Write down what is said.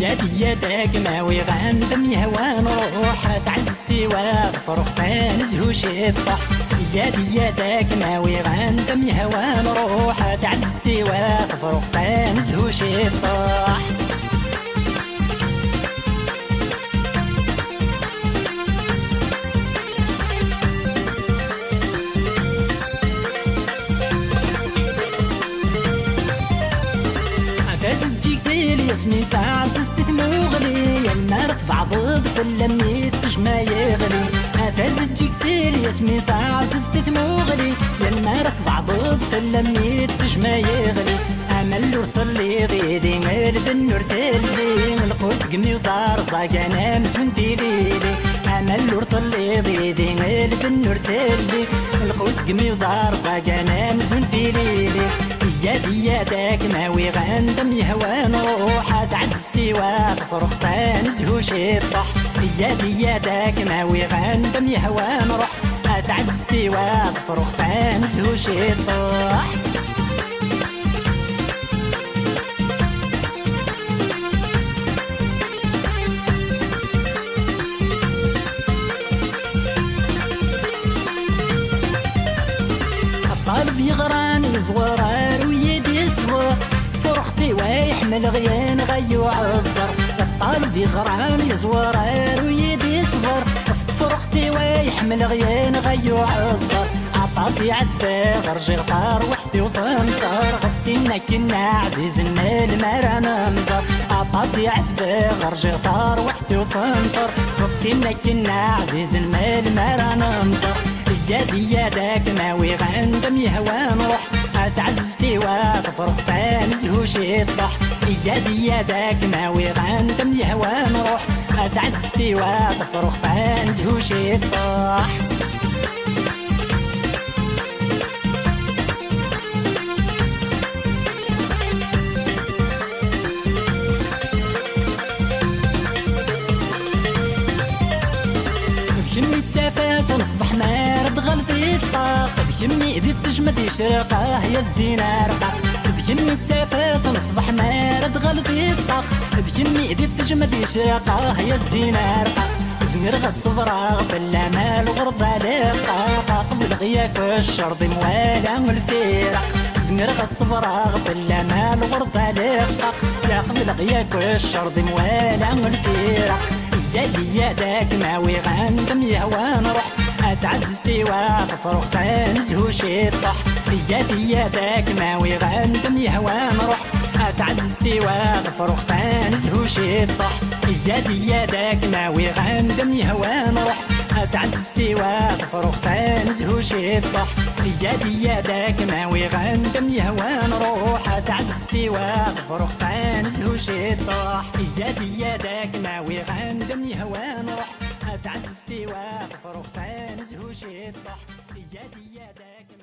يدك ما ويغندم يهوان روح تعزتي واغفر اختان زهوش الطح يدك ما ويغندم يهوان روح تعزتي واغفر اختان زهوش الطح اسمي تعززت مغلي يا النار تفع ضد في اللميت تجمع يغلي اتزجي كتير اسمي تعززت مغلي يا النار تفع ضد في اللميت تجمع يغلي انا اللور طلي ضيدي غير بالنور تلي القوت قمي ودار صاقانا مسندي ليلي انا اللور طلي ضيدي غير بالنور تلي القوت قمي ودار صاقانا مسندي ليلي يدك ما ويغندم يهوان روح تعزتي واغفر اختان زهوش الطح يدك ما ويغندم يهوان روح تعزتي واغفر اختان زهوش الطح الطالب يغراني زوار ويدي صغر فرختي ويحمل غيان غيو عزر الطالب يغراني زوار ويدي صغر فرختي ويحمل غيان غيو عزر عطاسي عتفاغ رجل طار وحدي وثنطر غفتينا كنا عزيزنا المرانا مزر عطاسي عتفاغ رجل طار وحدي وثنطر غفتينا كنا عزيزنا المرانا مزر يدك ما ويغندم يهوان روح تعزتي واغفر اختان زهوش الطح يدك ما ويغندم يهوان روح تعزتي واغفر اختان زهوش الطح كمي تسافات نصبح نار غلبي الطاق كمي إذا تجمد يشرقه يا الزينة رقاق كمي تسافات نصبح نار غلبي الطاق كمي إذا تجمد يشرقه يا الزينة رقاق زمير غد صبرا في الامال وغربة لقاق قبل غياك الشرط موالى الفراق زمير غد صبرا في الامال وغربة لقاق قبل غياك الشرط موالى الفراق يدك ما ويغندم يهوان روح تعزتي واغفر اختان زهوش الطح يدك ما ويغندم يهوان روح تعزتي واغفر اختان زهوش الطح يدك ما ويغندم يهوان روح تعزتي واغفر اختان زهوش الطح يدك ما ويغندم يهوان روح تعزتي واغفر اختان زهوش الطح يدك ما ويغندم يهوان روح تعزتي واغفر اختان زهوش الطح يدك